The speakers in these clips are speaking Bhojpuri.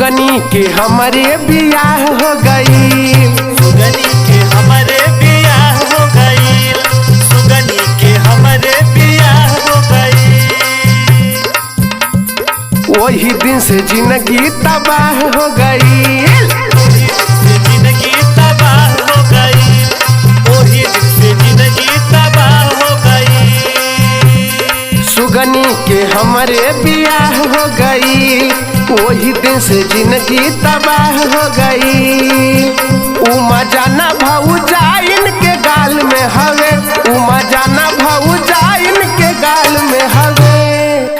सुगनी के हमारे बियाह हो गई, सुगनी के हमारे बियाह हो गई, सुगनी के हमारे बियाह हो गई। वही दिन से जिंदगी तबाह हो गई, जिंदगी तबाह हो गई, वही दिन से जिंदगी तबाह हो गई। सुगनी के हमारे बियाह हो गई, वही दिन से जिंदगी तबाह हो गई। उमा जाना भौजाइन के गाल में हवे, उमा जाना भौजाइन के गाल में हवे।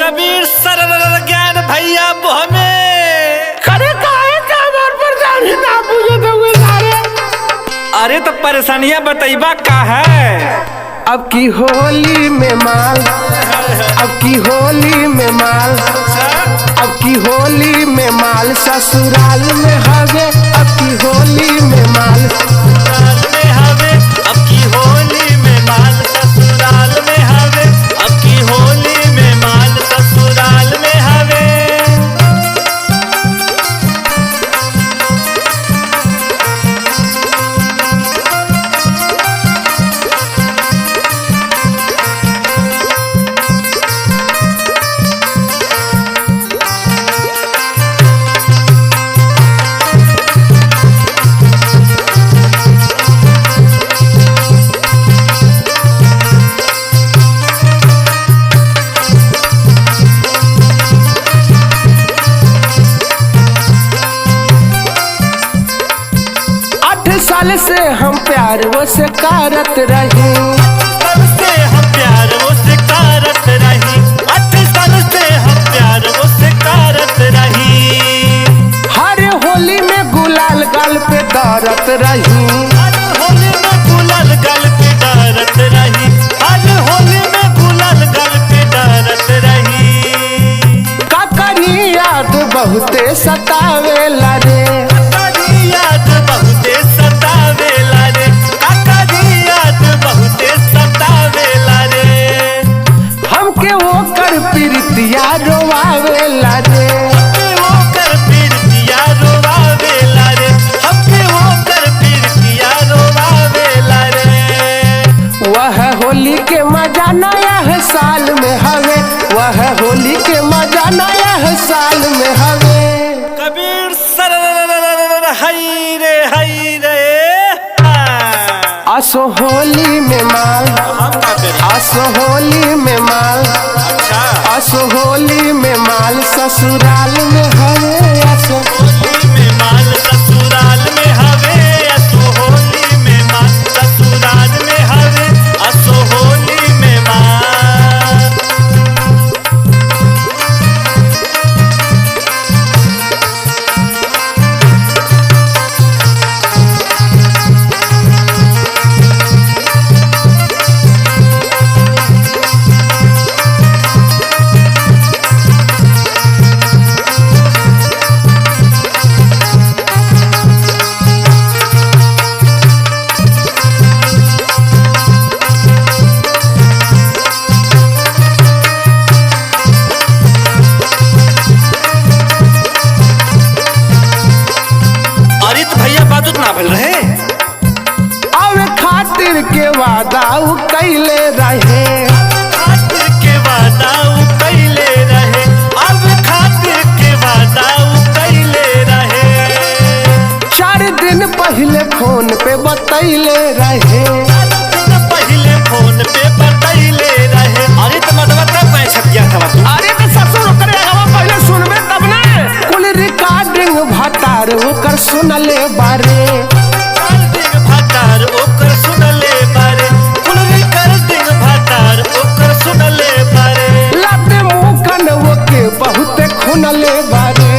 कबीर सरल ज्ञान भैया हमें करे काहे काबर परेशानी ना बुझे दोगे सारे। अरे तो परेशानियां बताइबा का है। अब की होली में माल, अब की होली में माल, अब की होली में माल ससुराल में हवे, अब की होली में माल ससुराल में हवे, अब की होली में माल ससुराल में हवे, अब की होली में माल ससुराल में हवे। साल से हम प्यार वो से करत रही, साल से हम प्यार वो से करत रही, 8 साल से हम प्यार वो से करत रही। हर होली में गुलाल गाल पे दौड़त रही, हर होली में गुलाल गाल पे डरत रही, हर होली में गुलाल गाल पे डरत रही। का करी याद बहुते सतावेला रे, याद बहुते सतावेला रे, काकरी याद बहुते सतावेला रे। हमके वो कर प्रीतिया रोवावेला रे, वो कर प्रीतिया रोवावेला रे, हमके वो कर प्रीतिया रोवावेला रे। वह होली के मजा नया साल में हवे, वह होली के मजा नया साल में हवे। कबीर सरल हई रे आसो होली में माल, आसो होली में माल, आसो होली में माल ससुराल में हवे, आसो होली में माल ससुराल में हवे, असो होली में माल ससुराल में हवे, असो होली में माल। अरे तो भैया बात ना भल रहे, अब खातिर के वादा उ कैले रहे, खातिर के वादा उ कैले रहे, अब खातिर के वादा उ कैले रहे। 4 दिन पहले फोन पे बतैले रहे, पहले फोन पे बतैले रहे। अरे तो मतलब तब मैं छपिया था तू। अरे तो ससुर करे हवा पहले सुनबे तब ना, कुल रिकॉर्डिंग भतार होकर सुनले बारे, रिकॉर्डिंग भतार ओकर सुनले बारे, कुल रिकॉर्डिंग भतार ओकर सुनले बारे। लाते मुंह कनवो के बहुते खुनले बारे,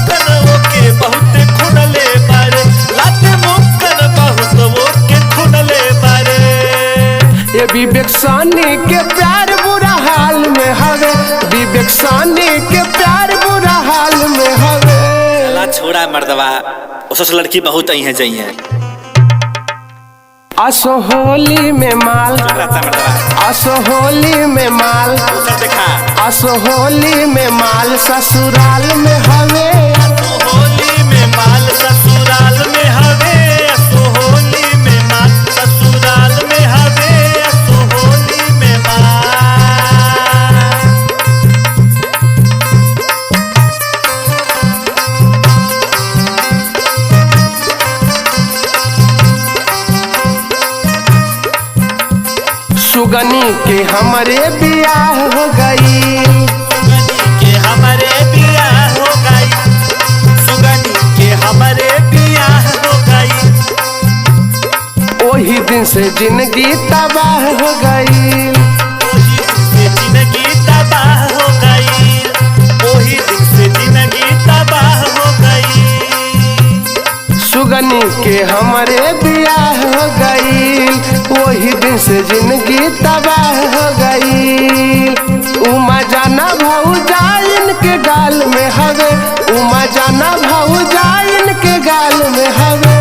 कनवो के बहुत खुनले बारे, लाते मुक्कन बहुत वो के खुनले बारे। ये विवेक सानी के प्यार बुरा हाल में हवे, विवेक सानी के प्यार बुरा हाल में हवे। चला छोड़ा मर्दवा, उस लड़की बहुत आई है जाइए। आसो होली में माल, आसो होली में माल, आसो होली में माल ससुराल में हवे। सुगनी के हमरे बियाह हो गई, सुगनी के हमारे बियाह हो गई, सुगनी के हमारे बियाह हो गई। ओही दिन से जिंदगी तबाह हो गई, ओही दिन से जिंदगी तबाह हो गई, ओही दिन से जिंदगी तबाह हो गई। सुगनी के हमरे बियाह हो गई, वही दिन से जिंदगी तबाह हो गई। उमा जाना भौजाइन के गाल में हवे, उमा जाना भौजाइन के गाल में हवे।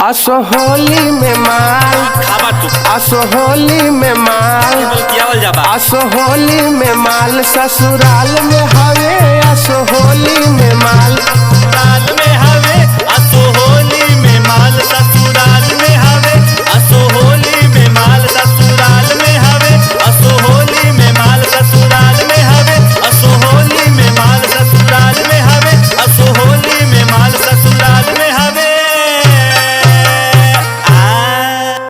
असोहोली में माल, खाबा तू असोहोली में माल, कियावल जाबा। असोहोली में माल ससुराल में हवे, असोहोली में